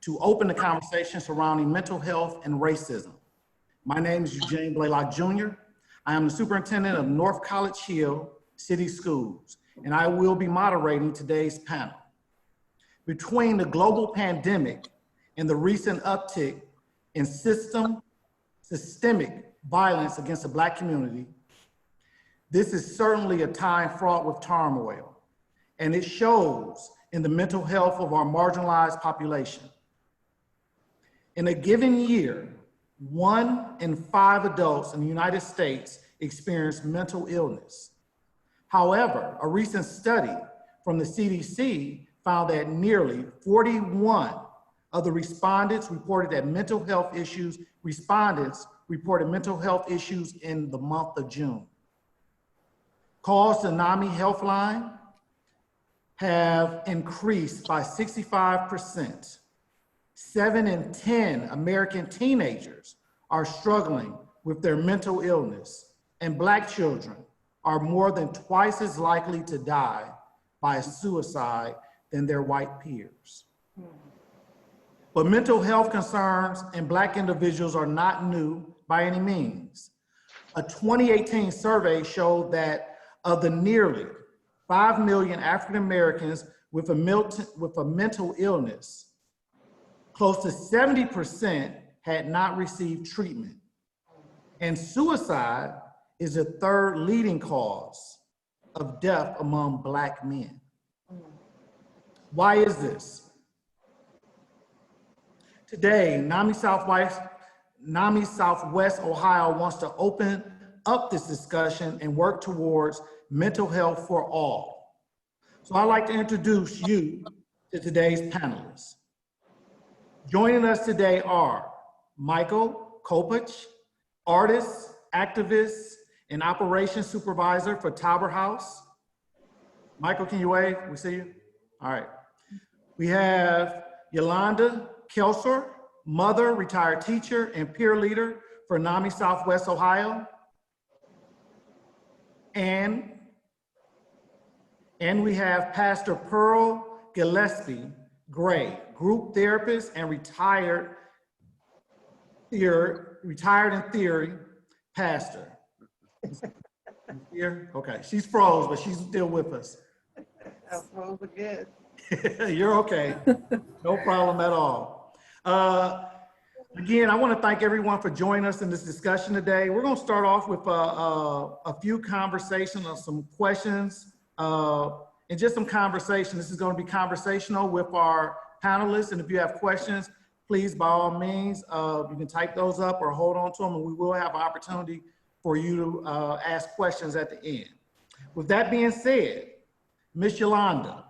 to open the conversation surrounding mental health and racism. My name is Eugene Blaylock Jr. I am the superintendent of North College Hill City Schools, and I will be moderating today's panel. Between the global pandemic and the recent uptick in systemic violence against the Black community, this is certainly a time fraught with turmoil, and it shows in the mental health of our marginalized population. In a given year, 1 in 5 adults in the United States experience mental illness. However, a recent study from the CDC found that nearly 41 of the respondents reported mental health issues in the month of June. Calls to NAMI Helpline have increased by 65%. 7 in 10 American teenagers are struggling with their mental illness, and Black children are more than twice as likely to die by suicide than their white peers. But mental health concerns in Black individuals are not new by any means. A 2018 survey showed that of the nearly 5 million African Americans with a mental illness, close to 70% had not received treatment. And suicide is the 3rd leading cause of death among Black men. Why is this? Today, NAMI Southwest Ohio wants to open up this discussion and work towards mental health for all. So I'd like to introduce you to today's panelists. Joining us today are Michael Kopach, artist, activist, and operations supervisor for Tauber House. Michael, can you wave? We see you? All right. We have Yolanda Kelser, mother, retired teacher, and peer leader for NAMI Southwest Ohio. And we have Pastor Pearl Gillespie Gray, group therapist and retired in theory pastor. Here? Okay, she's froze, but she's still with us. I'm froze again. You're okay. No problem at all. Again, I want to thank everyone for joining us in this discussion today. We're going to start off with a few conversations or some questions and just some conversation. This is going to be conversational with our panelists. And if you have questions, please, by all means, you can type those up or hold on to them, and we will have an opportunity for you to ask questions at the end. With that being said, Ms. Yolanda,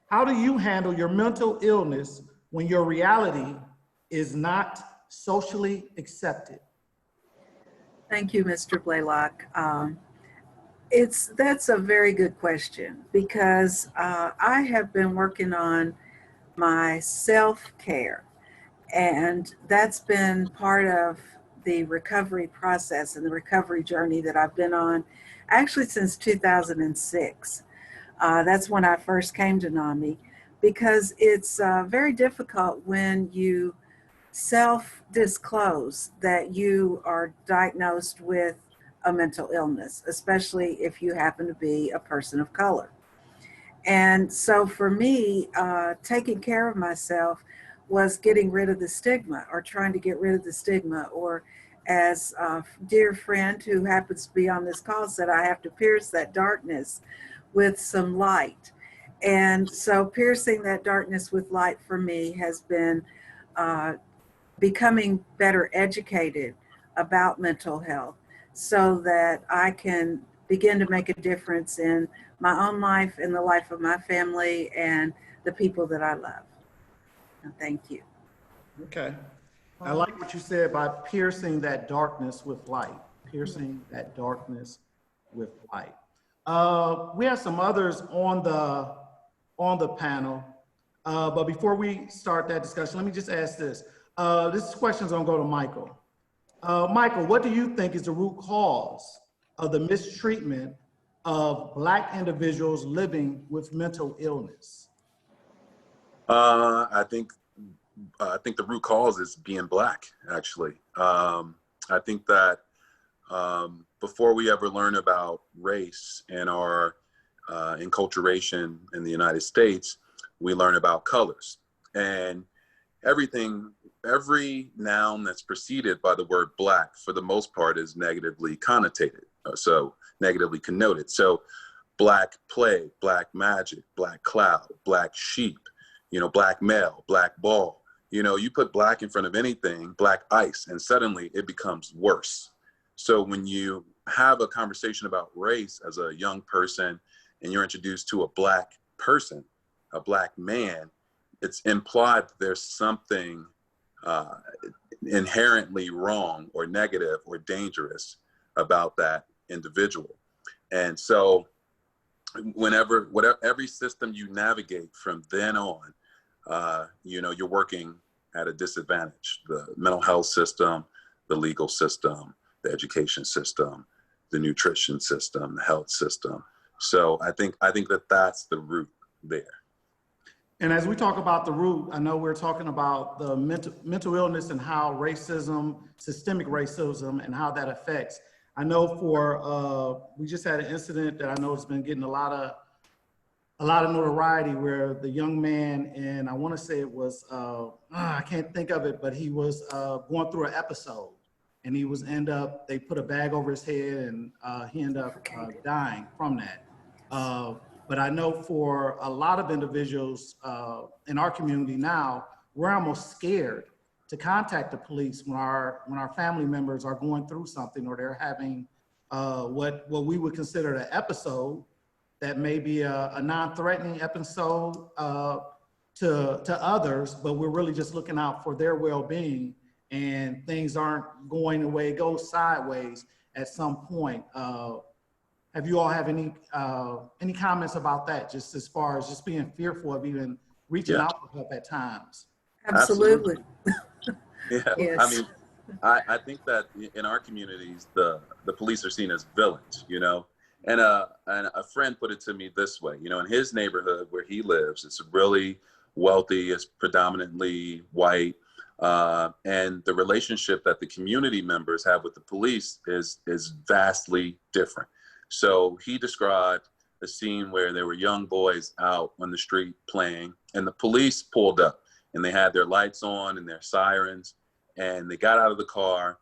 how do you handle your mental illness when your reality is not socially accepted? Thank you, Mr. Blaylock. That's a very good question, because I have been working on my self-care, and that's been part of the recovery process and the recovery journey that I've been on actually since 2006. That's when I first came to NAMI, because it's very difficult when you self-disclose that you are diagnosed with a mental illness, especially if you happen to be a person of color. And so for me, taking care of myself was getting rid of the stigma, or trying to get rid of the stigma, or as a dear friend who happens to be on this call said, I have to pierce that darkness with some light. And so piercing that darkness with light for me has been becoming better educated about mental health, so that I can begin to make a difference in my own life, in the life of my family, and the people that I love. And thank you. Okay. I like what you said about piercing that darkness with light, piercing that darkness with light. We have some others on the panel, but before we start that discussion, let me just ask this. This question's gonna go to Michael. Michael, what do you think is the root cause of the mistreatment of Black individuals living with mental illness? I think I think the root cause is being Black, actually. I think that before we ever learn about race in our enculturation in the United States, we learn about colors. And every noun that's preceded by the word Black, for the most part, is negatively connotated, so negatively connoted. So Black plague, Black magic, Black cloud, Black sheep, Black male, Black ball. You put Black in front of anything, Black ice, and suddenly it becomes worse. So when you have a conversation about race as a young person and you're introduced to a Black person, a Black man, it's implied that there's something inherently wrong or negative or dangerous about that individual. And so every system you navigate from then on, you're working at a disadvantage. The mental health system, the legal system, the education system, the nutrition system, the health system. So I think that that's the root there. And as we talk about the root, I know we're talking about the mental illness and how racism, systemic racism, and how that affects. I know we just had an incident that I know has been getting a lot of notoriety, where the young man, and I want to say it was, I can't think of it, but he was going through an episode, and they put a bag over his head, and he ended up dying from that. But I know for a lot of individuals in our community now, we're almost scared to contact the police when our family members are going through something, or they're having what we would consider an episode that may be a non-threatening episode to others, but we're really just looking out for their well-being, and things aren't going the way it goes sideways at some point. Have you all have any comments about that, just as far as just being fearful of even reaching out for help at times? Absolutely. Yeah. Yes. I mean, I think that in our communities, the police are seen as villains, and a friend put it to me this way, in his neighborhood where he lives, it's really wealthy, it's predominantly white, and the relationship that the community members have with the police is vastly different. So he described a scene where there were young boys out on the street playing, and the police pulled up, and they had their lights on and their sirens, and they got out of the car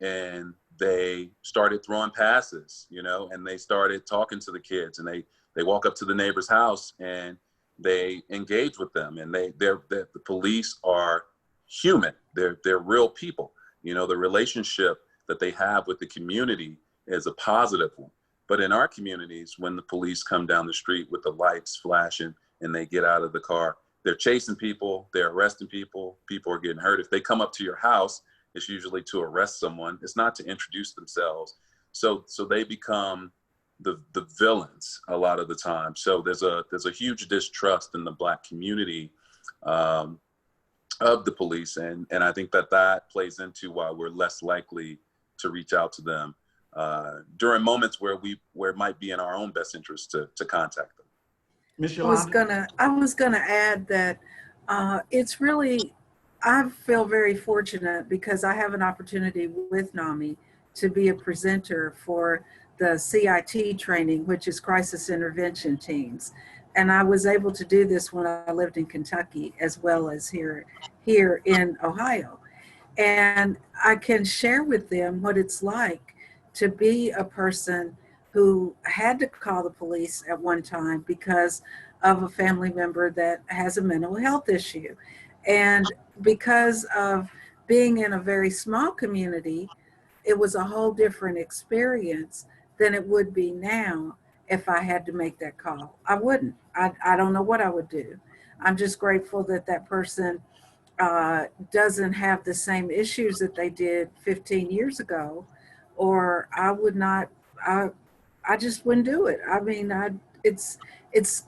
and they started throwing passes, and they started talking to the kids, and they walk up to the neighbor's house and they engage with them, and the police are human. They're real people. The relationship that they have with the community is a positive one. But in our communities, when the police come down the street with the lights flashing and they get out of the car, they're chasing people, they're arresting people, people are getting hurt. If they come up to your house, it's usually to arrest someone. It's not to introduce themselves. So they become the villains a lot of the time. So there's a huge distrust in the Black community of the police. And I think that plays into why we're less likely to reach out to them during moments where it might be in our own best interest to contact them. Ms. I was Yolanda? gonna add that it's really, I feel very fortunate because I have an opportunity with NAMI to be a presenter for the CIT training, which is crisis intervention teams. And I was able to do this when I lived in Kentucky as well as here in Ohio. And I can share with them what it's like to be a person who had to call the police at one time because of a family member that has a mental health issue. And because of being in a very small community, it was a whole different experience than it would be now if I had to make that call. I wouldn't. I don't know what I would do. I'm just grateful that that person doesn't have the same issues that they did 15 years ago, or I would not, I just wouldn't do it. I mean, it's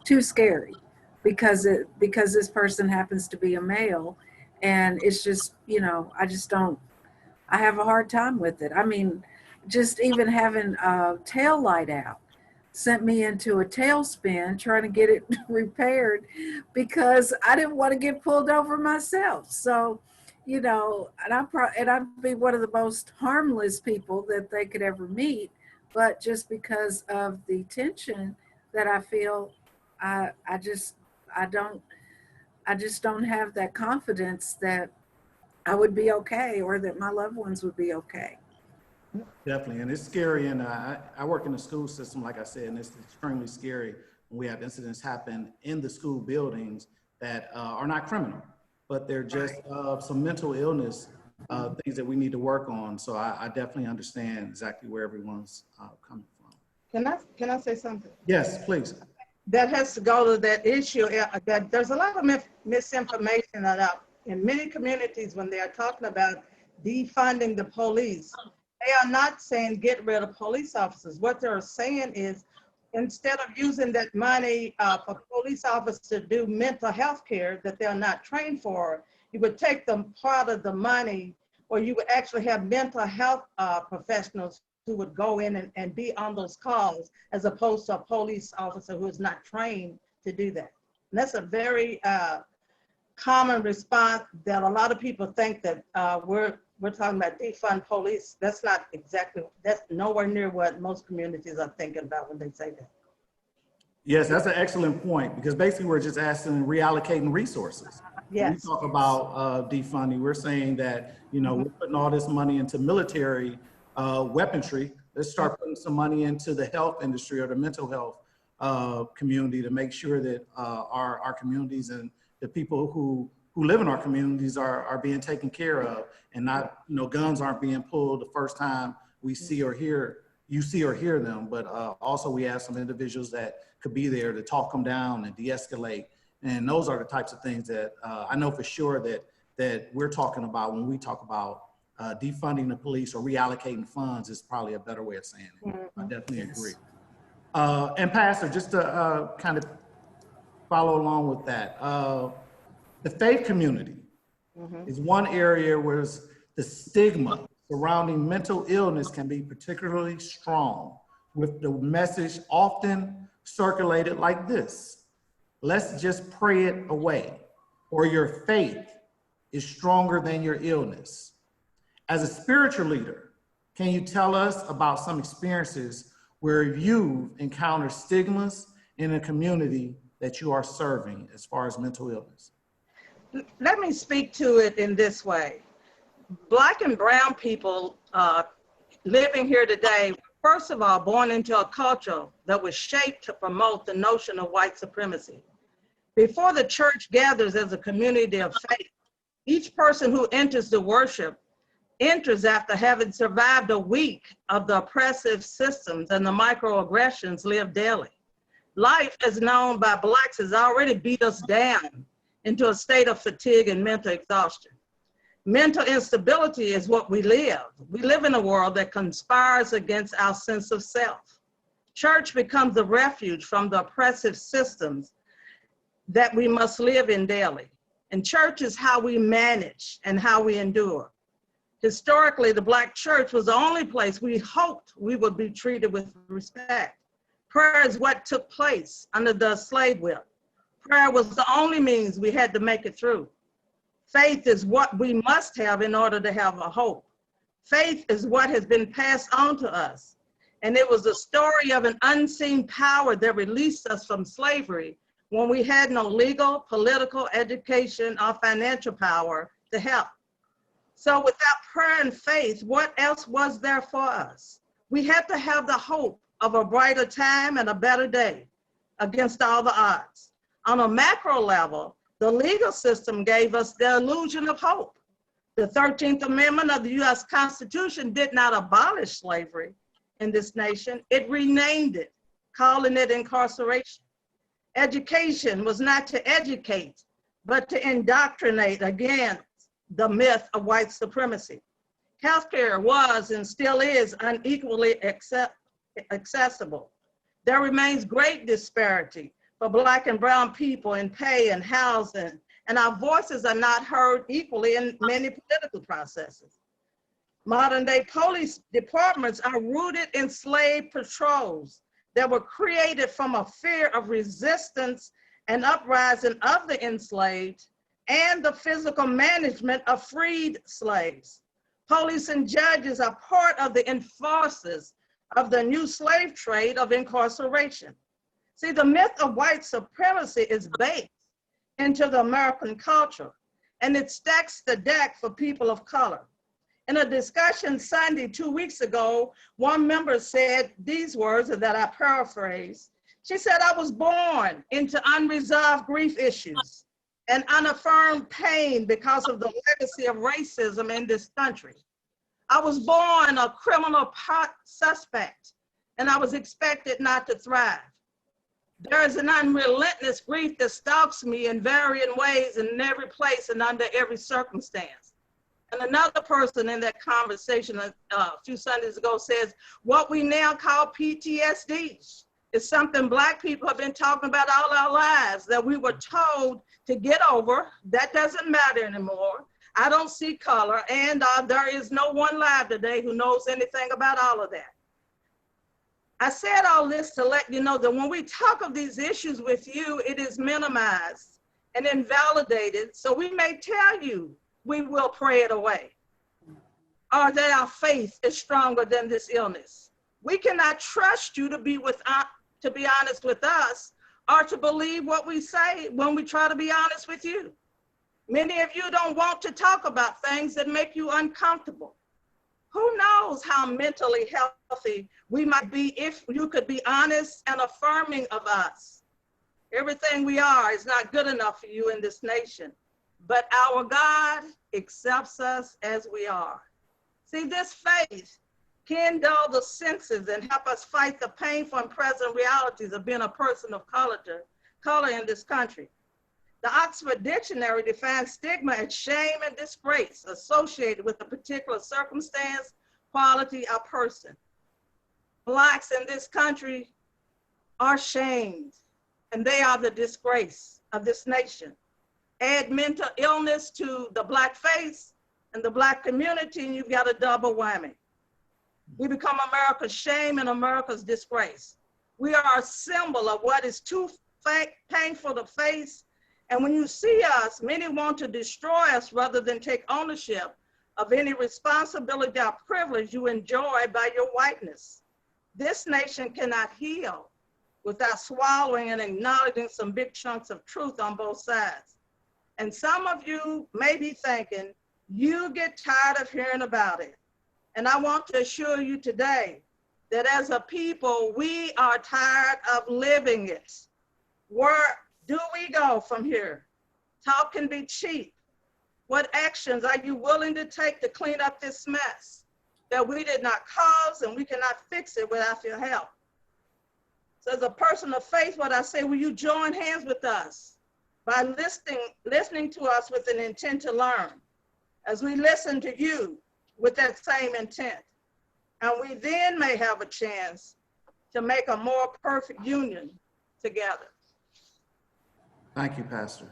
too scary because this person happens to be a male, and it's just, I just don't, I have a hard time with it. I mean, just even having a tail light out, sent me into a tailspin trying to get it repaired because I didn't want to get pulled over myself. So, you know, and I'd be one of the most harmless people that they could ever meet, but just because of the tension that I feel, I just I don't I just don't have that confidence that I would be okay or that my loved ones would be okay. Definitely, and it's scary. And I work in the school system, like I said, and it's extremely scary when we have incidents happen in the school buildings that are not criminal, but they're just some mental illness things that we need to work on. So I definitely understand exactly where everyone's coming from. Can I say something? Yes, please. That has to go to that issue that there's a lot of misinformation in many communities when they are talking about defunding the police. They are not saying get rid of police officers. What they're saying is instead of using that money for police officers to do mental health care that they're not trained for, you would take the part of the money, or you would actually have mental health professionals who would go in and be on those calls, as opposed to a police officer who is not trained to do that. And that's a very common response that a lot of people think that we're talking about defund police. That's nowhere near what most communities are thinking about when they say that. Yes, that's an excellent point, because basically we're just asking reallocating resources. Yes. When we talk about defunding, we're saying that, you know, we're putting all this money into military weaponry. Let's start putting some money into the health industry or the mental health community to make sure that our communities and the people who live in our communities are being taken care of, and not, you know, guns aren't being pulled the first time you see or hear them, but also we have some individuals that could be there to talk them down and de-escalate. And those are the types of things that I know for sure that we're talking about when we talk about defunding the police or reallocating funds is probably a better way of saying it. Mm-hmm. I definitely agree. And Pastor, just to kind of follow along with that, the faith community is one area where the stigma surrounding mental illness can be particularly strong, with the message often circulated like this: let's just pray it away, or your faith is stronger than your illness. As a spiritual leader, can you tell us about some experiences where you've encountered stigmas in a community that you are serving as far as mental illness? Let me speak to it in this way. Black and brown people living here today, first of all, born into a culture that was shaped to promote the notion of white supremacy. Before the church gathers as a community of faith, each person who enters the worship enters after having survived a week of the oppressive systems and the microaggressions lived daily. Life as known by Blacks has already beat us down into a state of fatigue and mental exhaustion. Mental instability is what we live. We live in a world that conspires against our sense of self. Church becomes a refuge from the oppressive systems that we must live in daily. And church is how we manage and how we endure. Historically, the Black church was the only place we hoped we would be treated with respect. Prayer is what took place under the slave whip. Prayer was the only means we had to make it through. Faith is what we must have in order to have a hope. Faith is what has been passed on to us. And it was the story of an unseen power that released us from slavery when we had no legal, political, education, or financial power to help. So without prayer and faith, what else was there for us? We had to have the hope of a brighter time and a better day against all the odds. On a macro level, the legal system gave us the illusion of hope. The 13th Amendment of the US Constitution did not abolish slavery in this nation. It renamed it, calling it incarceration. Education was not to educate, but to indoctrinate against the myth of white supremacy. Healthcare was and still is unequally accessible. There remains great disparity for Black and brown people in pay and housing, and our voices are not heard equally in many political processes. Modern day police departments are rooted in slave patrols that were created from a fear of resistance and uprising of the enslaved and the physical management of freed slaves. Police and judges are part of the enforcers of the new slave trade of incarceration. See, the myth of white supremacy is baked into the American culture, and it stacks the deck for people of color. In a discussion Sunday 2 weeks ago, one member said these words that I paraphrase. She said, I was born into unresolved grief issues and unaffirmed pain because of the legacy of racism in this country. I was born a criminal suspect, and I was expected not to thrive. There is an unrelentless grief that stalks me in varying ways in every place and under every circumstance. And another person in that conversation a few Sundays ago says, what we now call PTSD is something Black people have been talking about all our lives, that we were told to get over. That doesn't matter anymore. I don't see color, and there is no one live today who knows anything about all of that. I said all this to let you know that when we talk of these issues with you, it is minimized and invalidated. So we may tell you we will pray it away, or that our faith is stronger than this illness. We cannot trust you to be honest with us, or to believe what we say when we try to be honest with you. Many of you don't want to talk about things that make you uncomfortable. Who knows how mentally healthy we might be if you could be honest and affirming of us. Everything we are is not good enough for you in this nation, but our God accepts us as we are. See, this faith can dull the senses and help us fight the painful and present realities of being a person of color in this country. The Oxford Dictionary defines stigma as shame and disgrace associated with a particular circumstance, quality, or person. Blacks in this country are shamed, and they are the disgrace of this nation. Add mental illness to the Black face and the Black community, and you've got a double whammy. We become America's shame and America's disgrace. We are a symbol of what is too painful to face. And when you see us, many want to destroy us rather than take ownership of any responsibility or privilege you enjoy by your whiteness. This nation cannot heal without swallowing and acknowledging some big chunks of truth on both sides. And some of you may be thinking, you get tired of hearing about it. And I want to assure you today that as a people, we are tired of living it. Where do we go from here? Talk can be cheap. What actions are you willing to take to clean up this mess that we did not cause, and we cannot fix it without your help? So as a person of faith, what I say, will you join hands with us by listening to us with an intent to learn, as we listen to you with that same intent? And we then may have a chance to make a more perfect union together. Thank you, Pastor.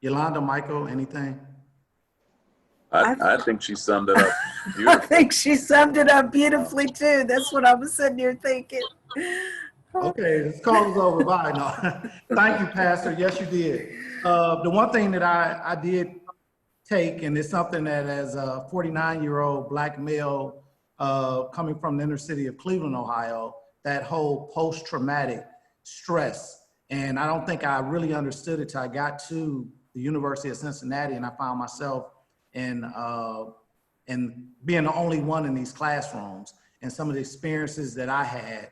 Yolanda, Michael, anything? I think she summed it up I beautifully. think she summed it up beautifully too. That's what I was sitting here thinking. Okay, this call is over. Bye. No. Thank you, Pastor. Yes, you did. The one thing that I did take, and it's something that as a 49-year-old Black male coming from the inner city of Cleveland, Ohio, that whole post-traumatic stress. And I don't think I really understood it till I got to the University of Cincinnati, and I found myself in being the only one in these classrooms, and some of the experiences that I had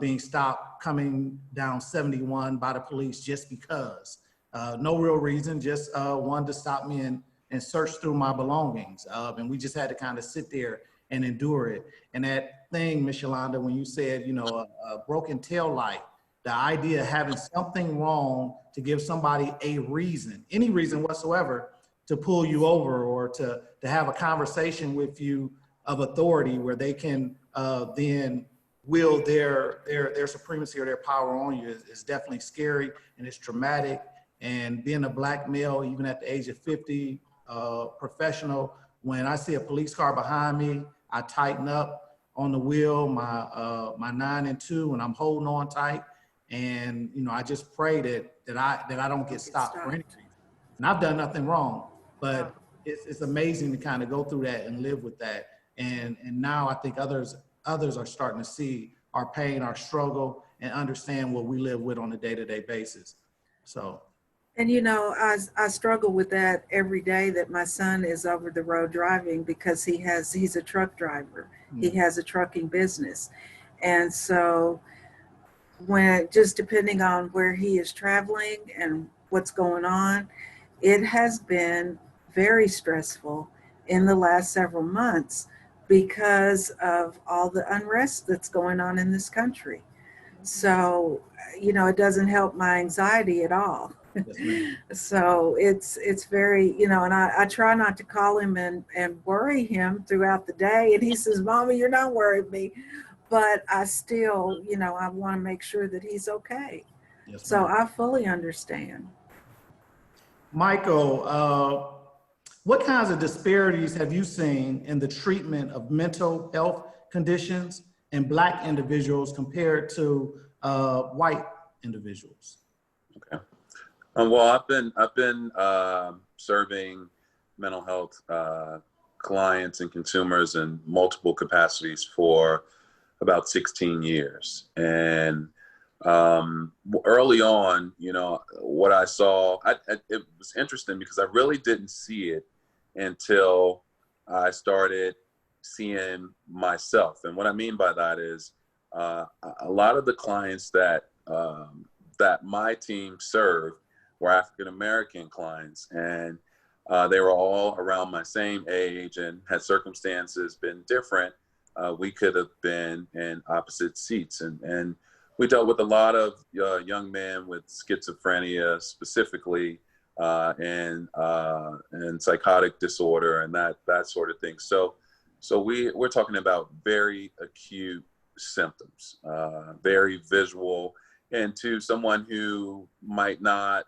being stopped coming down 71 by the police just because. No real reason, just wanted to stop me and search through my belongings. And we just had to kind of sit there and endure it. And that thing, Ms. Yolanda, when you said, a broken tail light, the idea of having something wrong to give somebody a reason, any reason whatsoever, to pull you over or to have a conversation with you of authority where they can then wield their supremacy or their power on you is definitely scary, and it's traumatic. And being a Black male, even at the age of 50, professional, when I see a police car behind me, I tighten up. on the wheel, my 9 and 2, and I'm holding on tight. And, you know, I just pray that I don't get stopped for anything. And I've done nothing wrong, but it's amazing to kind of go through that and live with that. And now I think others are starting to see our pain, our struggle, and understand what we live with on a day-to-day basis. So. And you know, I struggle with that every day that my son is over the road driving, because he's a truck driver. He has a trucking business. And so when, just depending on where he is traveling and what's going on, it has been very stressful in the last several months because of all the unrest that's going on in this country. So, you know, it doesn't help my anxiety at all. Yes, So it's very, you know, and I try not to call him and worry him throughout the day. And he says, Mommy, you're not worrying me. But I still, you know, I want to make sure that he's okay. yes, So I fully understand. Michael, what kinds of disparities have you seen in the treatment of mental health conditions in Black individuals compared to white individuals? Okay. Well, I've been serving mental health clients and consumers in multiple capacities for about 16 years. And early on, you know, what I saw, it was interesting because I really didn't see it until I started seeing myself. And what I mean by that is a lot of the clients that my team served were African American clients, and they were all around my same age, and had circumstances been different, we could have been in opposite seats. And we dealt with a lot of young men with schizophrenia specifically, and psychotic disorder and that sort of thing. So we're talking about very acute symptoms, very visual, and to someone who might not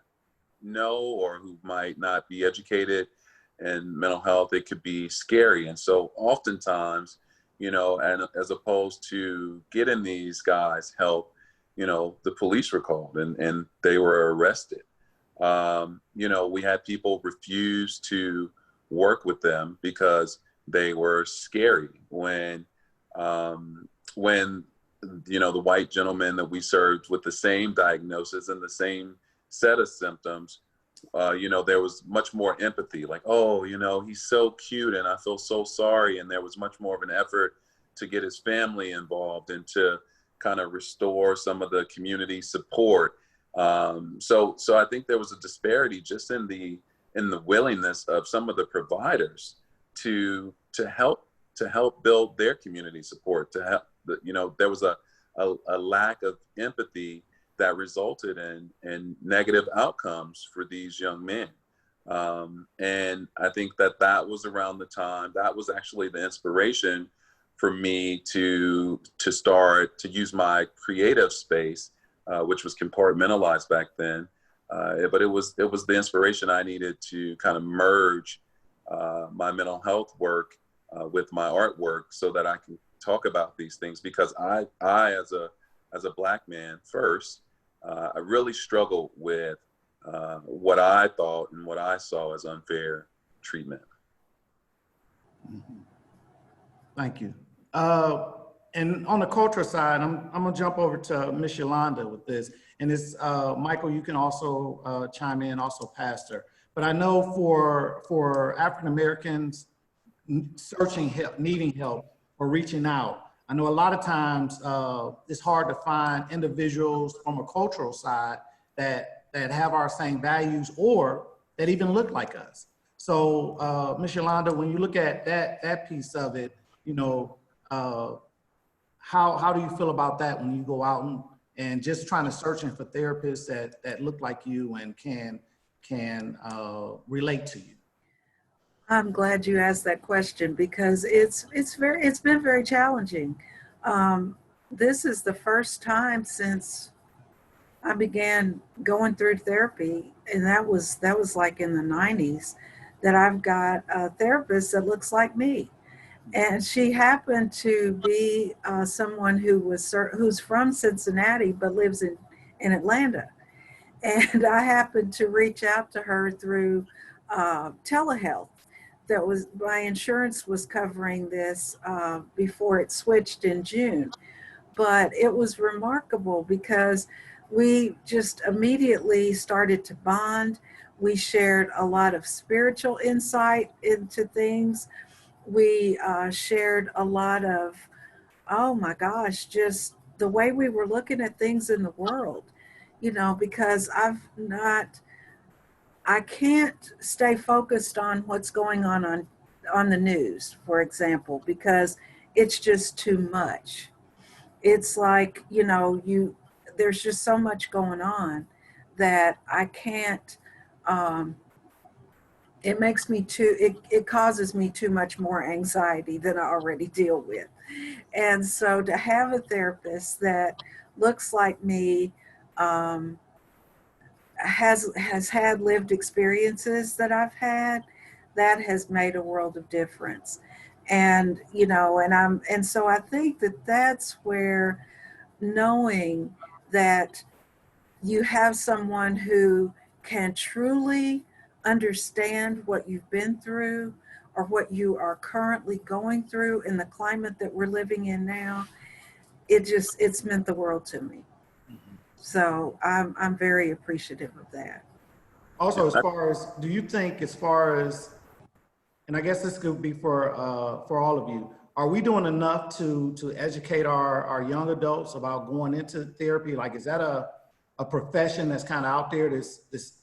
know or who might not be educated in mental health, it could be scary. And so oftentimes, you know, and as opposed to getting these guys help, you know, the police were called and they were arrested. You know, we had people refuse to work with them because they were scary. When you know, the white gentleman that we served with the same diagnosis and the same set of symptoms, you know, there was much more empathy, like, oh, you know, he's so cute and I feel so sorry. And there was much more of an effort to get his family involved and to kind of restore some of the community support. So I think there was a disparity just in the willingness of some of the providers to help build their community support, to help. You know, there was a lack of empathy that resulted in negative outcomes for these young men. And I think that was around the time, that was actually the inspiration for me to start to use my creative space, which was compartmentalized back then. But it was the inspiration I needed to kind of merge my mental health work with my artwork so that I can talk about these things, because I as a Black man first, I really struggled with what I thought and what I saw as unfair treatment. Mm-hmm. Thank you. And on the cultural side, I'm gonna jump over to Miss Yolanda with this. And it's, Michael, you can also chime in, also Pastor. But I know for African Americans searching help, needing help, or reaching out, I know a lot of times it's hard to find individuals from a cultural side that have our same values or that even look like us. So Ms. Yolanda, when you look at that piece of it, you know, how do you feel about that when you go out and just trying to searching for therapists that look like you and can relate to you? I'm glad you asked that question, because it's been very challenging. This is the first time since I began going through therapy, and that was like in the 90s, that I've got a therapist that looks like me. And she happened to be someone who's from Cincinnati but lives in Atlanta. And I happened to reach out to her through telehealth. My insurance was covering this before it switched in June. But it was remarkable because we just immediately started to bond. We shared a lot of spiritual insight into things. We shared a lot of, oh my gosh, just the way we were looking at things in the world, because I can't stay focused on what's going on the news, for example, because it's just too much. It's like, there's just so much going on that I can't, it causes me too much more anxiety than I already deal with. And so to have a therapist that looks like me, has had lived experiences that I've had, that has made a world of difference. And, and so I think that that's where knowing that you have someone who can truly understand what you've been through or what you are currently going through in the climate that we're living in now, it's meant the world to me. So I'm very appreciative of that. Also, do you think and I guess this could be for all of you, are we doing enough to educate our young adults about going into therapy? Like, is that a profession that's kind of out there this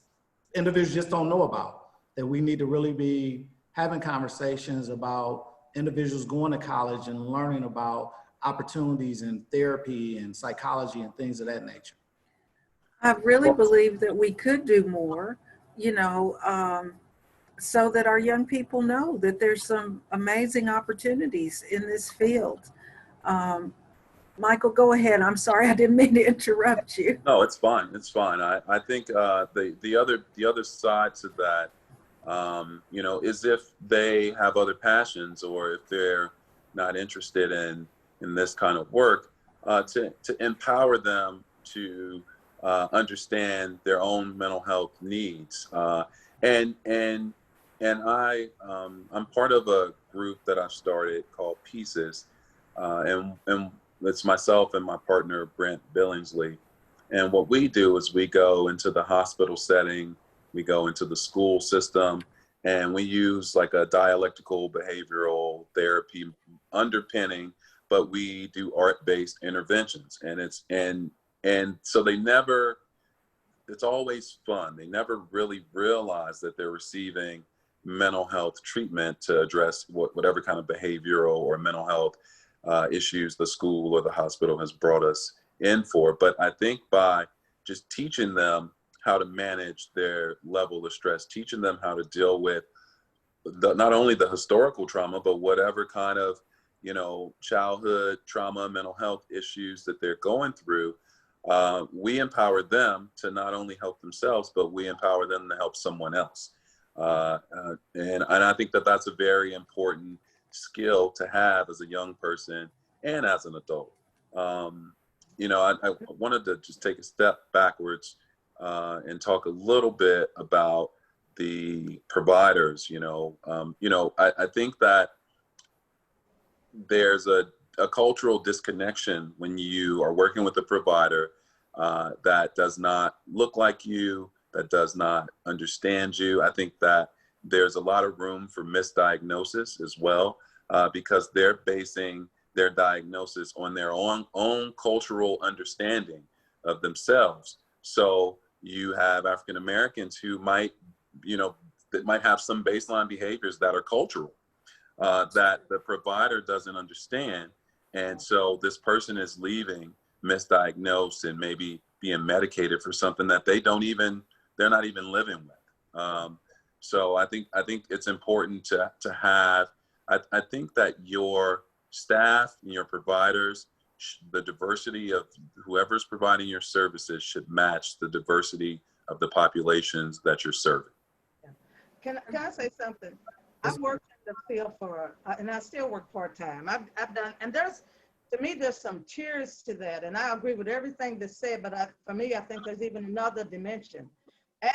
individuals just don't know about, that we need to really be having conversations about individuals going to college and learning about opportunities in therapy and psychology and things of that nature? I really believe that we could do more, so that our young people know that there's some amazing opportunities in this field. Michael, go ahead. I'm sorry, I didn't mean to interrupt you. No, it's fine. It's fine. I think the other side to that, is if they have other passions or if they're not interested in this kind of work, to empower them to understand their own mental health needs. And I'm part of a group that I've started called Pieces, and it's myself and my partner Brent Billingsley. And what we do is we go into the hospital setting, we go into the school system, and we use like a dialectical behavioral therapy underpinning, but we do art-based interventions. And so it's always fun. They never really realize that they're receiving mental health treatment to address whatever kind of behavioral or mental health issues the school or the hospital has brought us in for. But I think by just teaching them how to manage their level of stress, teaching them how to deal with not only the historical trauma, but whatever kind of, childhood trauma, mental health issues that they're going through, we empower them to not only help themselves, but we empower them to help someone else. And I think that that's a very important skill to have as a young person and as an adult. I wanted to just take a step backwards and talk a little bit about the providers. I think that there's a cultural disconnection when you are working with a provider that does not look like you, that does not understand you. I think that there's a lot of room for misdiagnosis as well, because they're basing their diagnosis on their own cultural understanding of themselves. So you have African Americans who might have some baseline behaviors that are cultural, that the provider doesn't understand. And so this person is leaving misdiagnosed and maybe being medicated for something that they're not even living with. So I think it's important to have, I think that your staff and your providers, the diversity of whoever's providing your services should match the diversity of the populations that you're serving. Can I say something? I've worked in the field for, and I still work part-time. I've done, and to me, there's some tears to that. And I agree with everything that's said, but for me, I think there's even another dimension.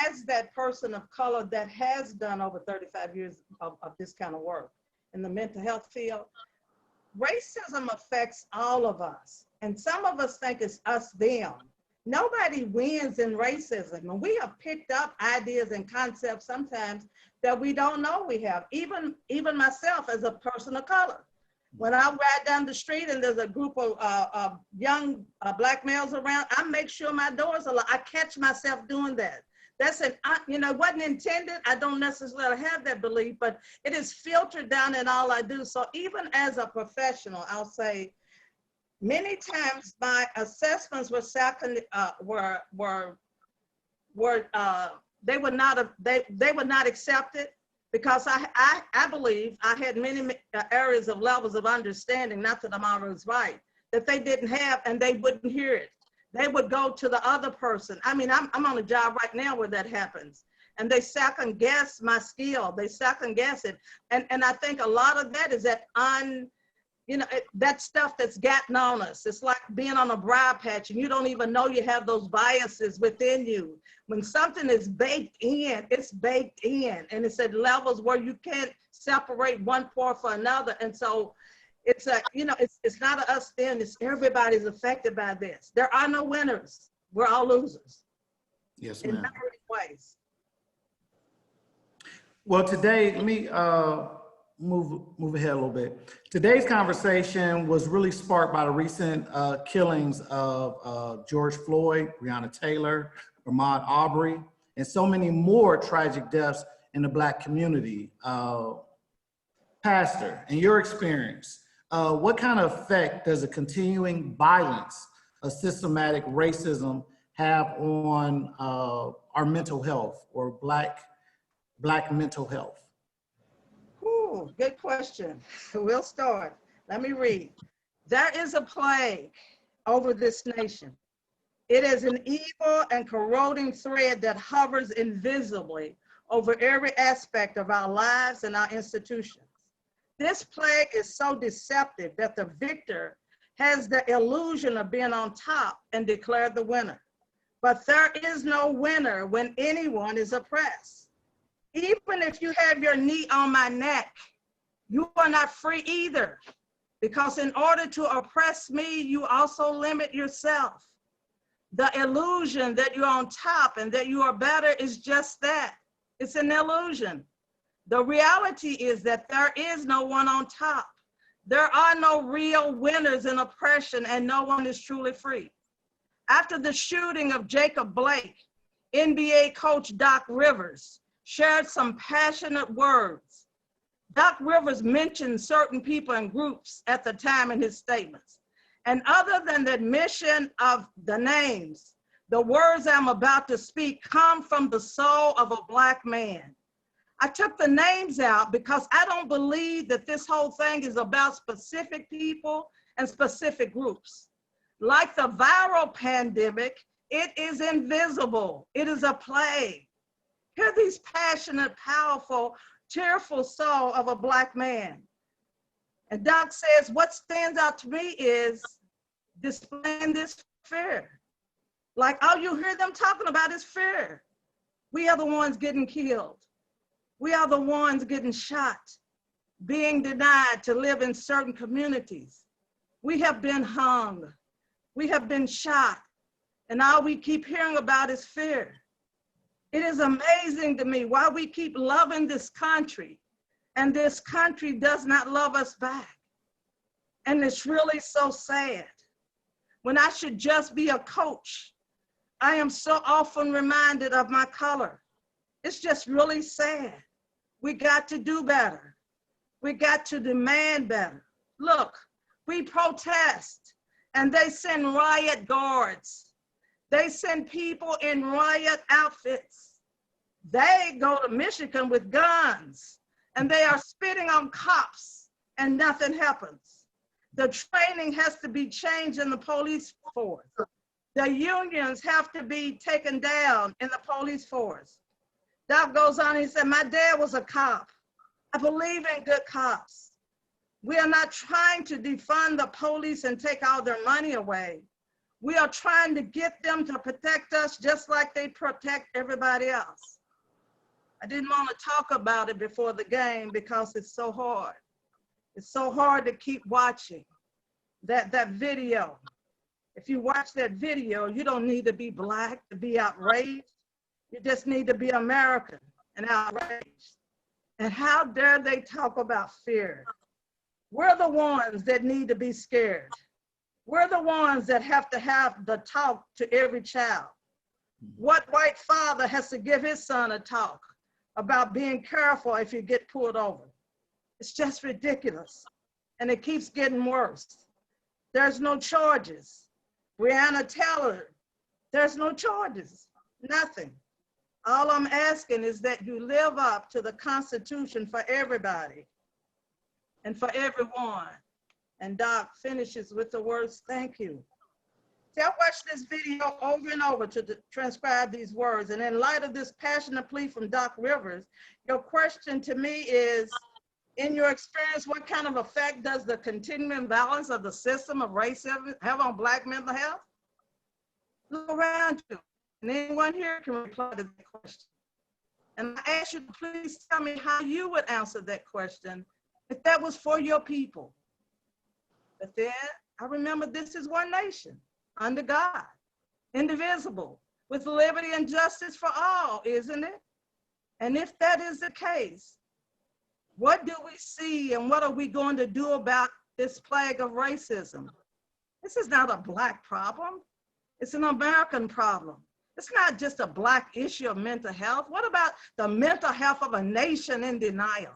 As that person of color that has done over 35 years of this kind of work in the mental health field, racism affects all of us. And some of us think it's us, them. Nobody wins in racism. And we have picked up ideas and concepts sometimes that we don't know we have. Even myself as a person of color. When I ride down the street and there's a group of young black males around, I make sure my doors are locked. I catch myself doing that. That's it wasn't intended. I don't necessarily have that belief, but it is filtered down in all I do. So even as a professional, I'll say many times my assessments were they were not accepted because I believe I had many areas of levels of understanding, not that I'm always right, that they didn't have, and they wouldn't hear it. They would go to the other person. I mean, I'm on a job right now where that happens. And they second guess my skill. They second guess it. And I think a lot of that is that that stuff that's gotten on us. It's like being on a briar patch and you don't even know you have those biases within you. When something is baked in, it's baked in. And it's at levels where you can't separate one part from another. And so it's it's not a us then, it's everybody's affected by this. There are no winners. We're all losers. Yes, in ma'am. various ways. Well, today, let me move ahead a little bit. Today's conversation was really sparked by the recent killings of George Floyd, Breonna Taylor, Ahmaud Arbery, and so many more tragic deaths in the Black community. Pastor, in your experience, what kind of effect does the continuing violence of systematic racism have on our mental health or Black mental health? Ooh, good question. We'll start. Let me read. There is a plague over this nation. It is an evil and corroding thread that hovers invisibly over every aspect of our lives and our institutions. This plague is so deceptive that the victor has the illusion of being on top and declared the winner. But there is no winner when anyone is oppressed. Even if you have your knee on my neck, you are not free either, because in order to oppress me, you also limit yourself. The illusion that you're on top and that you are better is just that. It's an illusion. The reality is that there is no one on top. There are no real winners in oppression, and no one is truly free. After the shooting of Jacob Blake, NBA coach Doc Rivers shared some passionate words. Doc Rivers mentioned certain people and groups at the time in his statements. And other than the admission of the names, the words I'm about to speak come from the soul of a Black man. I took the names out because I don't believe that this whole thing is about specific people and specific groups. Like the viral pandemic, it is invisible. It is a plague. Hear these passionate, powerful, tearful soul of a Black man. And Doc says, what stands out to me is displaying this fear. Like all you hear them talking about is fear. We are the ones getting killed. We are the ones getting shot, being denied to live in certain communities. We have been hung. We have been shot. And all we keep hearing about is fear. It is amazing to me why we keep loving this country and this country does not love us back. And it's really so sad. When I should just be a coach, I am so often reminded of my color. It's just really sad. We got to do better. We got to demand better. Look, we protest and they send riot guards. They send people in riot outfits. They go to Michigan with guns and they are spitting on cops and nothing happens. The training has to be changed in the police force. The unions have to be taken down in the police force. Doc goes on, he said, my dad was a cop. I believe in good cops. We are not trying to defund the police and take all their money away. We are trying to get them to protect us just like they protect everybody else. I didn't want to talk about it before the game because it's so hard. It's so hard to keep watching that video. If you watch that video, you don't need to be Black to be outraged. You just need to be American and outraged. And how dare they talk about fear? We're the ones that need to be scared. We're the ones that have to have the talk to every child. What white father has to give his son a talk about being careful if you get pulled over? It's just ridiculous. And it keeps getting worse. There's no charges. Breonna Taylor, there's no charges, nothing. All I'm asking is that you live up to the Constitution for everybody and for everyone. And Doc finishes with the words, thank you. See, I watched this video over and over to transcribe these words. And in light of this passionate plea from Doc Rivers, your question to me is, in your experience, what kind of effect does the continuing balance of the system of racism have on Black mental health? Look around you, and anyone here can reply to that question. And I ask you to please tell me how you would answer that question if that was for your people. But then I remember this is one nation, under God, indivisible, with liberty and justice for all, isn't it? And if that is the case, what do we see and what are we going to do about this plague of racism? This is not a Black problem. It's an American problem. It's not just a Black issue of mental health. What about the mental health of a nation in denial?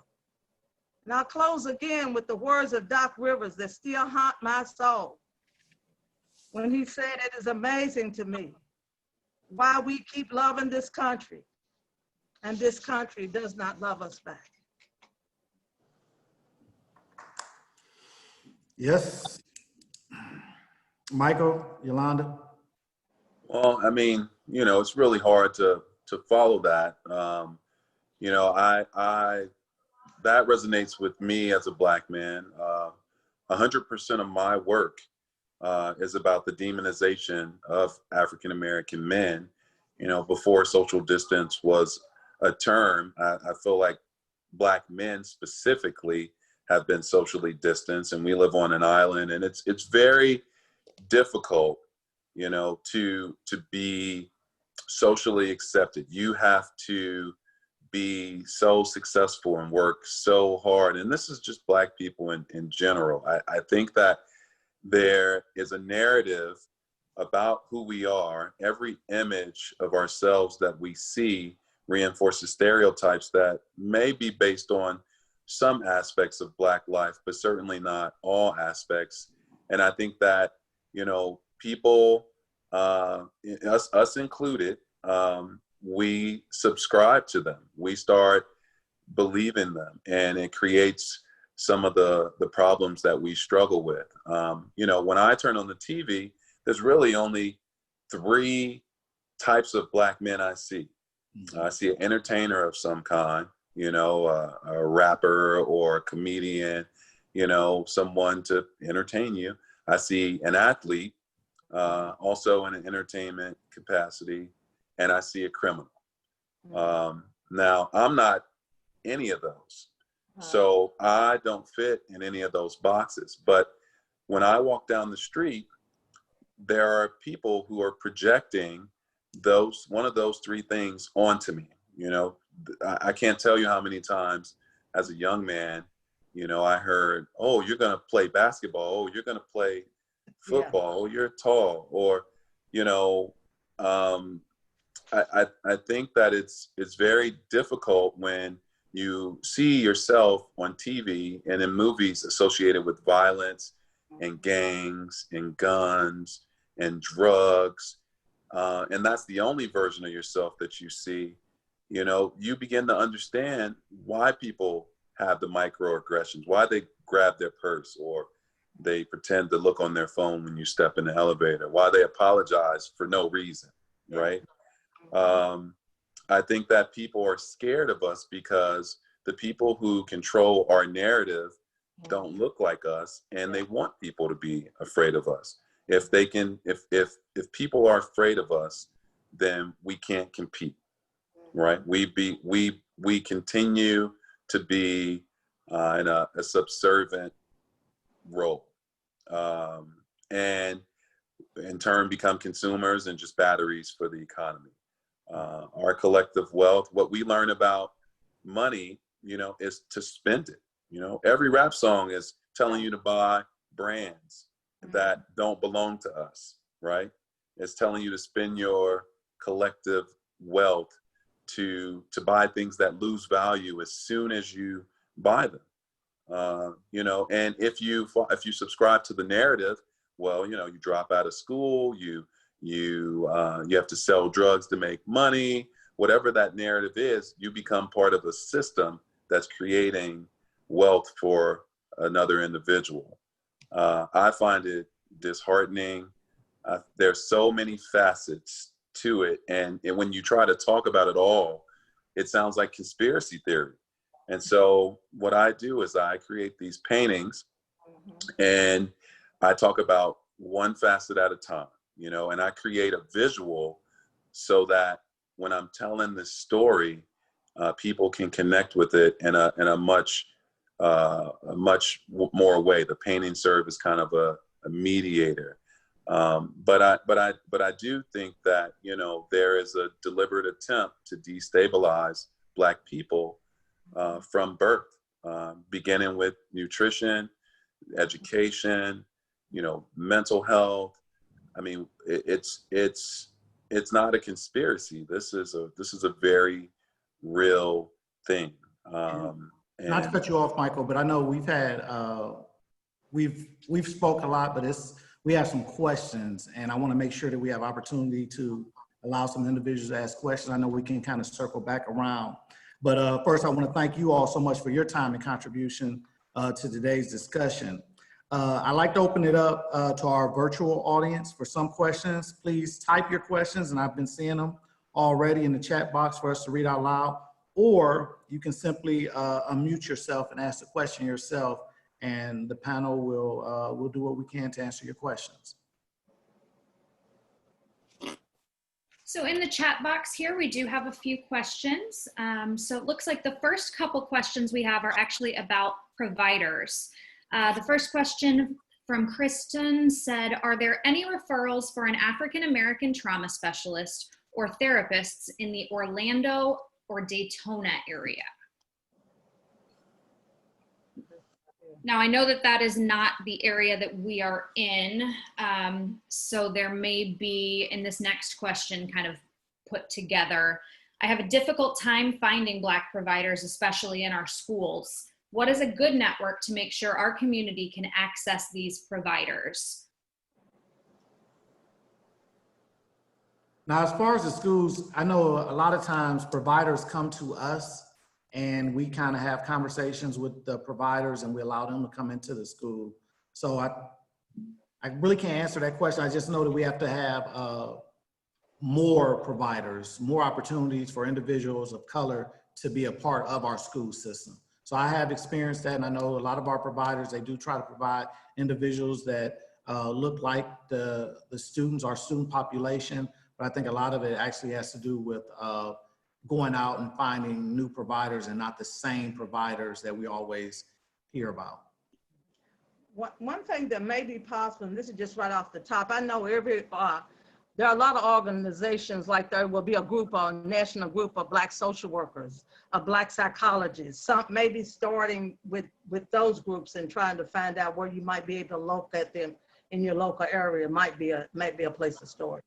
And I'll close again with the words of Doc Rivers that still haunt my soul. When he said, it is amazing to me why we keep loving this country and this country does not love us back. Yes. Michael, Yolanda? Well, I mean, you know, it's really hard to follow that. You know, I that resonates with me as a Black man. 100% of my work is about the demonization of African American men. You know, before social distance was a term, I feel like Black men specifically have been socially distanced, and we live on an island, and it's very difficult, you know, to be socially accepted. You have to be so successful and work so hard. And this is just Black people in general. I think that there is a narrative about who we are. Every image of ourselves that we see reinforces stereotypes that may be based on some aspects of Black life, but certainly not all aspects. And I think that, you know, people, us included, we subscribe to them. We start believing them, and it creates some of the problems that we struggle with. You know, when I turn on the TV, there's really only 3 types of Black men I see. I see an entertainer of some kind, you know, a rapper or a comedian, you know, someone to entertain you. I see an athlete, also in an entertainment capacity, and I see a criminal. Now, I'm not any of those. So I don't fit in any of those boxes. But when I walk down the street, there are people who are projecting one of those 3 things onto me. You know, I can't tell you how many times as a young man, you know, I heard, oh, you're going to play basketball. Oh, you're going to play football. Oh, you're tall. Or, you know, I think that it's very difficult when you see yourself on TV and in movies associated with violence and gangs and guns and drugs. And that's the only version of yourself that you see. You know, you begin to understand why people have the microaggressions, why they grab their purse or they pretend to look on their phone when you step in the elevator, why they apologize for no reason, right? I think that people are scared of us because the people who control our narrative don't look like us, and they want people to be afraid of us. If they can, if people are afraid of us, then we can't compete, right? We continue to be in a subservient role, and in turn become consumers and just batteries for the economy. Our collective wealth, what we learn about money, is to spend it. Every rap song is telling you to buy brands that don't belong to us, right? It's telling you to spend your collective wealth to buy things that lose value as soon as you buy them. And if you subscribe to the narrative, well, you drop out of school, you have to sell drugs to make money, whatever that narrative is, you become part of a system that's creating wealth for another individual. I find it disheartening. There's so many facets to it. And when you try to talk about it all, it sounds like conspiracy theory. And so what I do is I create these paintings and I talk about one facet at a time, and I create a visual so that when I'm telling this story, people can connect with it in a much more way. The painting serves as kind of a mediator. But I do think that, there is a deliberate attempt to destabilize Black people from birth, beginning with nutrition, education, mental health. I mean, it's not a conspiracy. This is a very real thing. Not to cut you off, Michael, but I know we've had we've spoke a lot, but we have some questions, and I want to make sure that we have opportunity to allow some individuals to ask questions. I know we can kind of circle back around, but first I want to thank you all so much for your time and contribution to today's discussion. I'd like to open it up to our virtual audience for some questions. Please type your questions, and I've been seeing them already in the chat box for us to read out loud, or you can simply unmute yourself and ask the question yourself, and the panel will do what we can to answer your questions. So in the chat box here, we do have a few questions. So it looks like the first couple questions we have are actually about providers. The first question from Kristen said, are there any referrals for an African-American trauma specialist or therapists in the Orlando or Daytona area? Now, I know that is not the area that we are in, so there may be, in this next question, kind of put together, I have a difficult time finding Black providers, especially in our schools. What is a good network to make sure our community can access these providers? Now, as far as the schools, I know a lot of times providers come to us and we kind of have conversations with the providers and we allow them to come into the school. So I really can't answer that question. I just know that we have to have more providers, more opportunities for individuals of color to be a part of our school system. So I have experienced that, and I know a lot of our providers, they do try to provide individuals that look like the students, our student population, but I think a lot of it actually has to do with going out and finding new providers and not the same providers that we always hear about. One thing that may be possible, and this is just right off the top, I know there are a lot of organizations, like there will be a national group of Black social workers, of Black psychologists, some maybe starting with those groups and trying to find out where you might be able to locate them in your local area might be a place to start.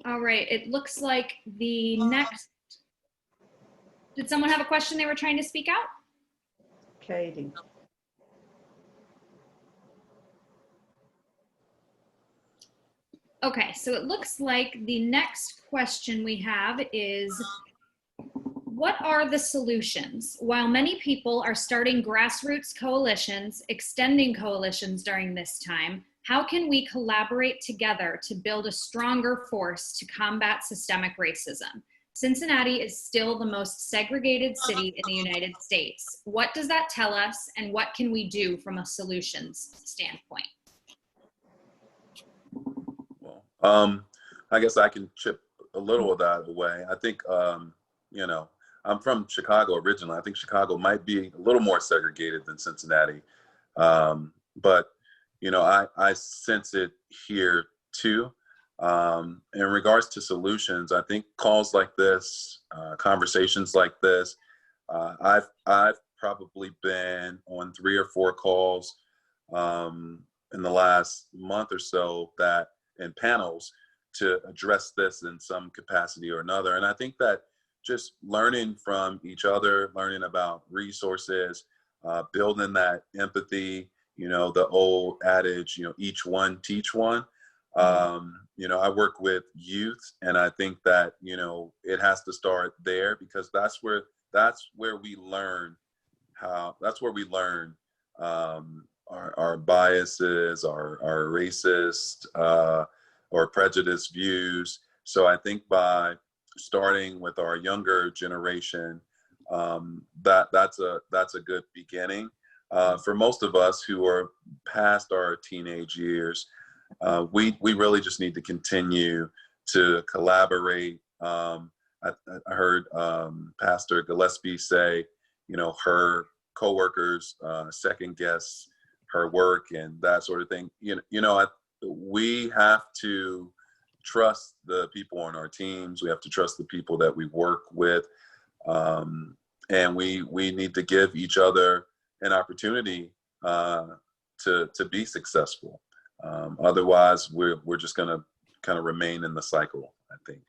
All right, it looks like the next, did someone have a question they were trying to speak out? Katie. Okay, so it looks like the next question we have is, what are the solutions? While many people are starting grassroots coalitions, extending coalitions during this time, how can we collaborate together to build a stronger force to combat systemic racism? Cincinnati is still the most segregated city in the United States. What does that tell us, and what can we do from a solutions standpoint? Well, I guess I can chip a little of that away. I think, you know, I'm from Chicago originally. I think Chicago might be a little more segregated than Cincinnati. But, you know, I sense it here too. In regards to solutions, I think calls like this, conversations like this, I've probably been on 3 or 4 calls in the last month or so that in panels to address this in some capacity or another. And I think that just learning from each other, learning about resources, building that empathy, you know, the old adage, you know, each one teach one. You know, I work with youth, and I think that, you know, it has to start there, because that's where we learn our biases, our racist or prejudiced views. So I think by starting with our younger generation, that's a good beginning. For most of us who are past our teenage years, we really just need to continue to collaborate. I heard Pastor Gillespie say, you know, her coworkers second guess her work and that sort of thing. We have to trust the people on our teams. We have to trust the people that we work with, and we need to give each other an opportunity to be successful. Otherwise, we're just going to kind of remain in the cycle, I think.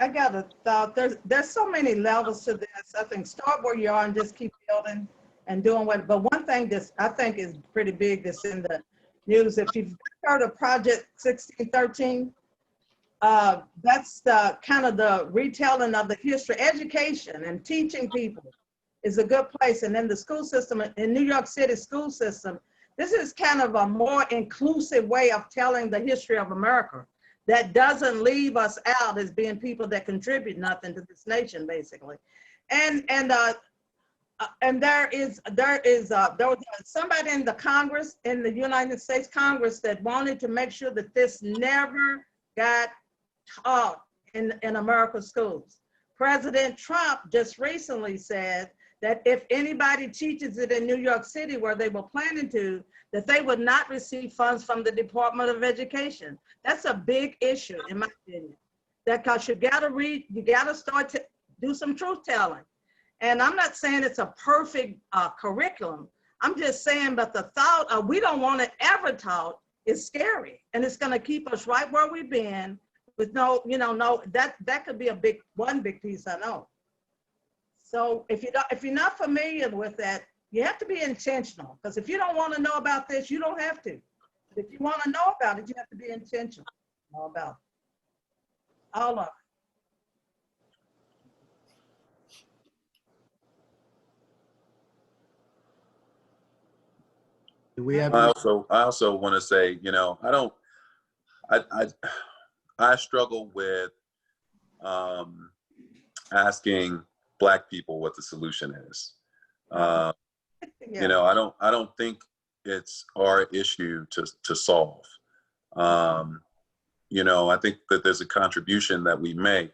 I got a thought. There's so many levels to this. I think start where you are and just keep building and doing what. But one thing that I think is pretty big that's in the news, if you've heard of Project 1613, that's the kind of the retelling of the history. Education and teaching people is a good place. And then the school system in New York City school system, this is kind of a more inclusive way of telling the history of America that doesn't leave us out as being people that contribute nothing to this nation, basically. And there was somebody in the Congress, in the United States Congress, that wanted to make sure that this never got taught in America's schools. President Trump just recently said that if anybody teaches it in New York City, where they were planning to, that they would not receive funds from the Department of Education. That's a big issue, in my opinion. That because you gotta read, you gotta start to do some truth telling. And I'm not saying it's a perfect curriculum. I'm just saying that the thought of we don't want it ever taught is scary. And it's gonna keep us right where we've been with no, that could be one big piece, I know. So if you're not familiar with that, you have to be intentional, because if you don't want to know about this, you don't have to. But if you want to know about it, you have to be intentional about it. All of Do we have? I also want to say, you know, I struggle with asking Black people what the solution is. Yeah. You know, I don't think it's our issue to solve. You know, I think that there's a contribution that we make,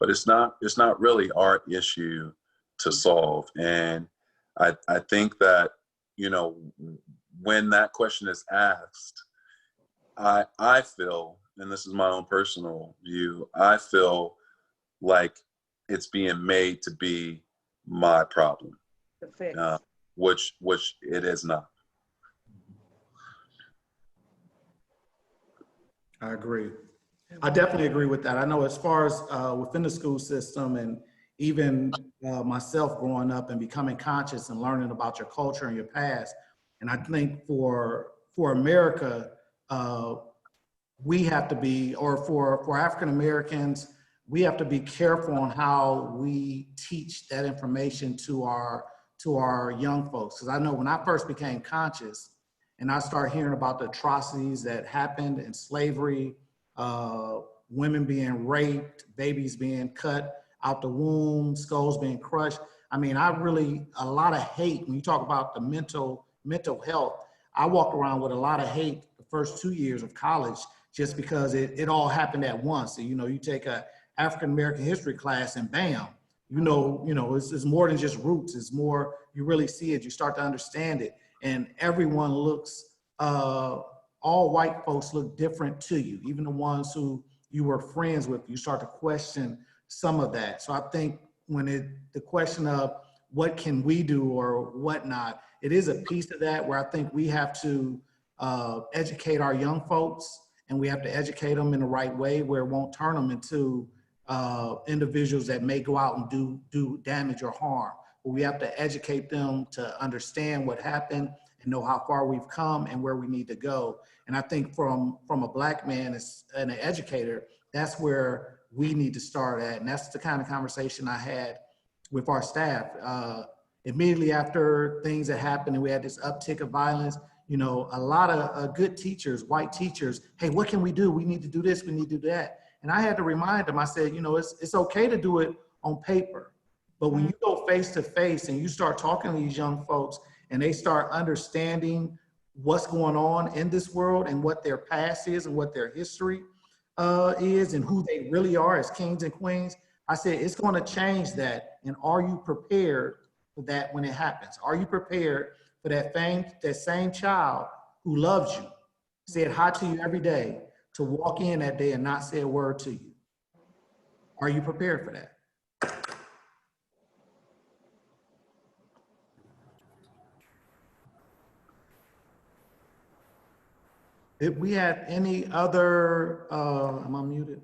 but it's not really our issue to solve. And I think that, you know, when that question is asked, I feel, and this is my own personal view, I feel like it's being made to be my problem, which it is not. I agree. I definitely agree with that. I know as far as within the school system, and even myself growing up and becoming conscious and learning about your culture and your past, and I think for America, we have to be, or for African Americans, we have to be careful on how we teach that information to our young folks. Because I know when I first became conscious and I started hearing about the atrocities that happened in slavery, women being raped, babies being cut out the womb, skulls being crushed. I mean, a lot of hate. When you talk about the mental health, I walked around with a lot of hate the first 2 years of college, just because it all happened at once. And, you take a African-American history class and bam, it's more than just roots. It's more, you really see it, you start to understand it. And everyone looks, all white folks look different to you. Even the ones who you were friends with, you start to question some of that. So I think the question of what can we do or whatnot, it is a piece of that where I think we have to educate our young folks, and we have to educate them in the right way where it won't turn them into individuals that may go out and do damage or harm. But we have to educate them to understand what happened and know how far we've come and where we need to go. And I think from a Black man and an educator, that's where we need to start at. And that's the kind of conversation I had with our staff. Immediately after things that happened and we had this uptick of violence, a lot of good teachers, white teachers, hey, what can we do? We need to do this, we need to do that. And I had to remind them, I said, it's okay to do it on paper, but when you go face to face and you start talking to these young folks and they start understanding what's going on in this world and what their past is and what their history is and who they really are as kings and queens, I said, it's going to change that. And are you prepared for that when it happens? Are you prepared for that same child who loves you, said hi to you every day, to walk in that day and not say a word to you? Are you prepared for that? Did we have any other, am I muted?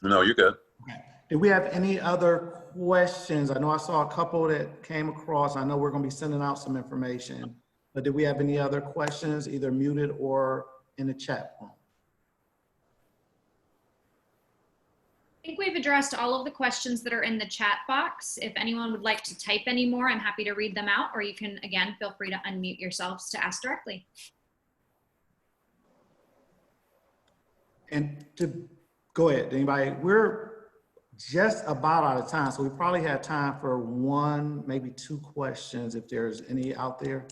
No, you're good. Okay. Did we have any other questions? I know I saw a couple that came across. I know we're going to be sending out some information, but did we have any other questions, either muted or in the chat room? I think we've addressed all of the questions that are in the chat box. If anyone would like to type any more, I'm happy to read them out, or you can, again, feel free to unmute yourselves to ask directly. And to go ahead, anybody, we're just about out of time, so we probably have time for one, maybe two questions if there's any out there.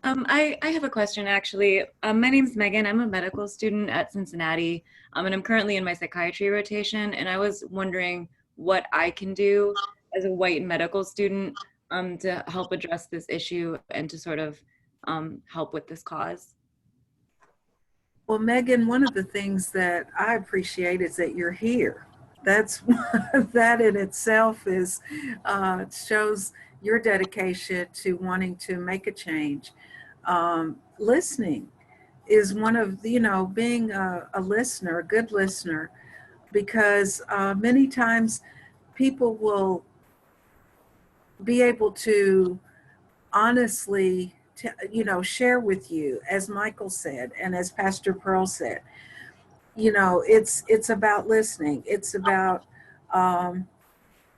I have a question actually. My name's Megan. I'm a medical student at Cincinnati, and I'm currently in my psychiatry rotation. And I was wondering what I can do as a white medical student to help address this issue and to sort of help with this cause. Well, Megan, one of the things that I appreciate is that you're here. That's that in itself is shows your dedication to wanting to make a change. Listening is one of being a listener, a good listener, because many times people will be able to honestly share with you, as Michael said and as Pastor Pearl said. It's about listening. It's about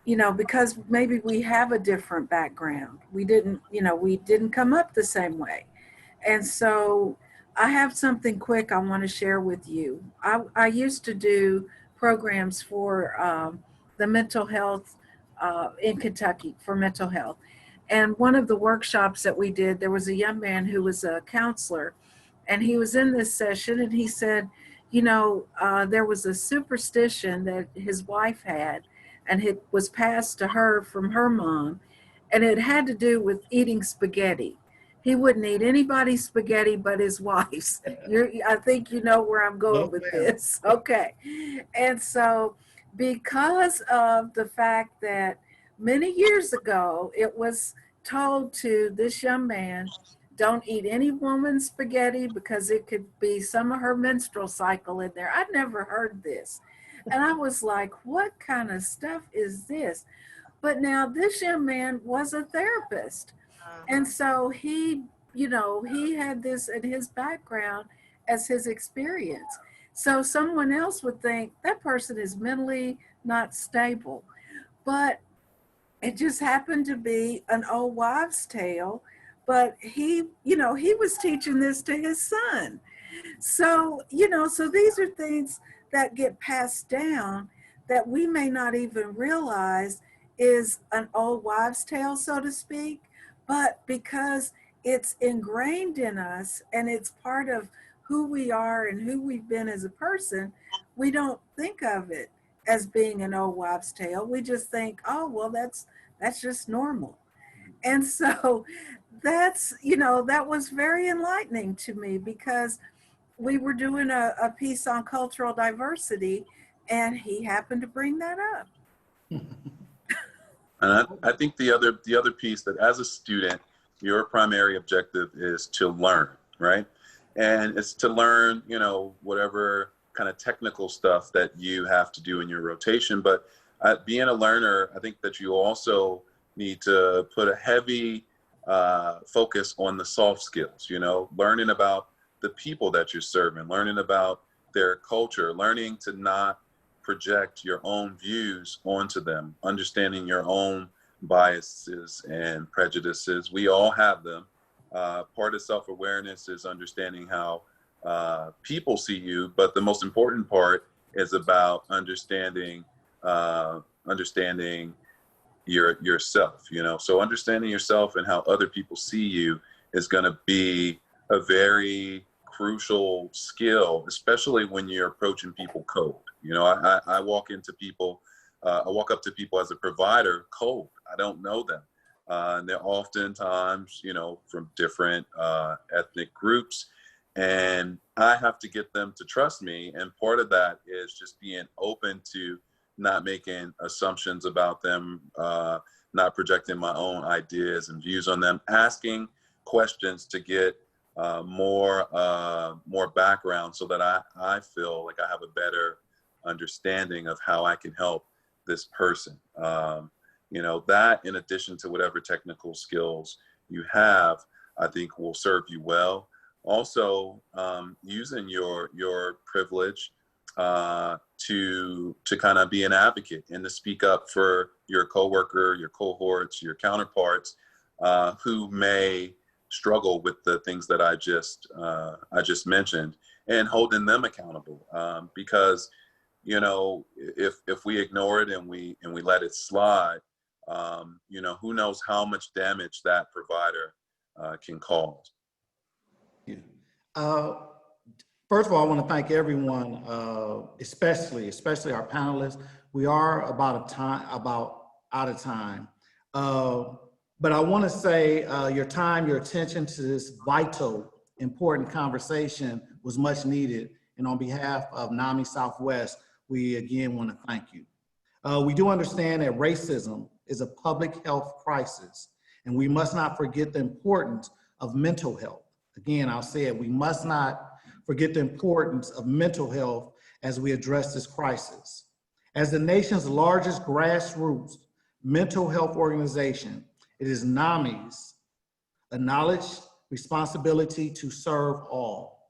because maybe we have a different background. We didn't come up the same way. And so I have something quick I want to share with you. I used to do programs for the mental health in Kentucky for mental health. And one of the workshops that we did, there was a young man who was a counselor, and he was in this session and he said, there was a superstition that his wife had, and it was passed to her from her mom, and it had to do with eating spaghetti. He wouldn't eat anybody's spaghetti but his wife's. I think you know where I'm going with this. Okay. And so because of the fact that many years ago, it was told to this young man, don't eat any woman's spaghetti because it could be some of her menstrual cycle in there. I'd never heard this. And I was like, what kind of stuff is this? But now this young man was a therapist. And so he had this in his background as his experience. So someone else would think that person is mentally not stable. But it just happened to be an old wives' tale. But he was teaching this to his son. So, you know, so these are things that get passed down that we may not even realize is an old wives' tale, so to speak, but because it's ingrained in us and it's part of who we are and who we've been as a person, we don't think of it as being an old wives' tale. We just think, oh, well, that's just normal. And so that's, you know, that was very enlightening to me because we were doing a piece on cultural diversity and he happened to bring that up. And I think the other piece that as a student, your primary objective is to learn, right? And it's to learn, you know, whatever kind of technical stuff that you have to do in your rotation. But being a learner, I think that you also need to put a heavy focus on the soft skills, you know, learning about the people that you're serving, learning about their culture, learning to not project your own views onto them, understanding your own biases and prejudices. We all have them. Part of self-awareness is understanding how people see you, but the most important part is about understanding yourself, you know. So understanding yourself and how other people see you is going to be a very crucial skill, especially when you're approaching people cold. You know, I walk into people, I walk up to people as a provider cold. I don't know them. And they're oftentimes, you know, from different ethnic groups. And I have to get them to trust me. And part of that is just being open to not making assumptions about them, not projecting my own ideas and views on them, asking questions to get more background so that I feel like I have a better understanding of how I can help this person. You know, that in addition to whatever technical skills you have, I think will serve you well. Also, using your privilege to kind of be an advocate and to speak up for your coworker, your cohorts, your counterparts who may struggle with the things that I just mentioned, and holding them accountable. Because, you know, if we ignore it and we let it slide, you know, who knows how much damage that provider can cause. Yeah. First of all, I want to thank everyone, especially our panelists. We are about out of time. But I want to say your time, your attention to this vital, important conversation was much needed. And on behalf of NAMI Southwest, we again want to thank you. We do understand that racism is a public health crisis, and we must not forget the importance of mental health. Again, I'll say it, we must not forget the importance of mental health as we address this crisis. As the nation's largest grassroots mental health organization, it is NAMI's acknowledged responsibility to serve all.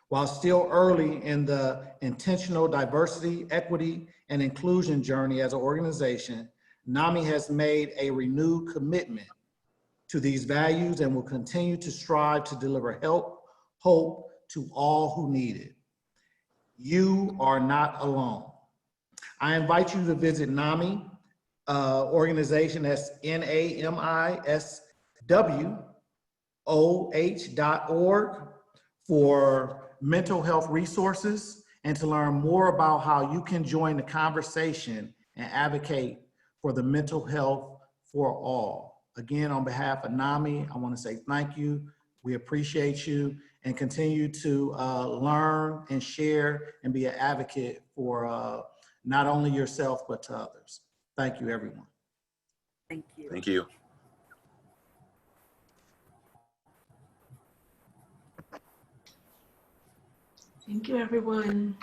While still early in the intentional diversity, equity, and inclusion journey as an organization, NAMI has made a renewed commitment to these values and will continue to strive to deliver help, hope to all who need it. You are not alone. I invite you to visit NAMI organization, that's NAMISWOH.org for mental health resources and to learn more about how you can join the conversation and advocate for the mental health for all. Again, on behalf of NAMI, I want to say thank you. We appreciate you and continue to learn and share and be an advocate for not only yourself, but to others. Thank you, everyone. Thank you. Thank you. Thank you, everyone.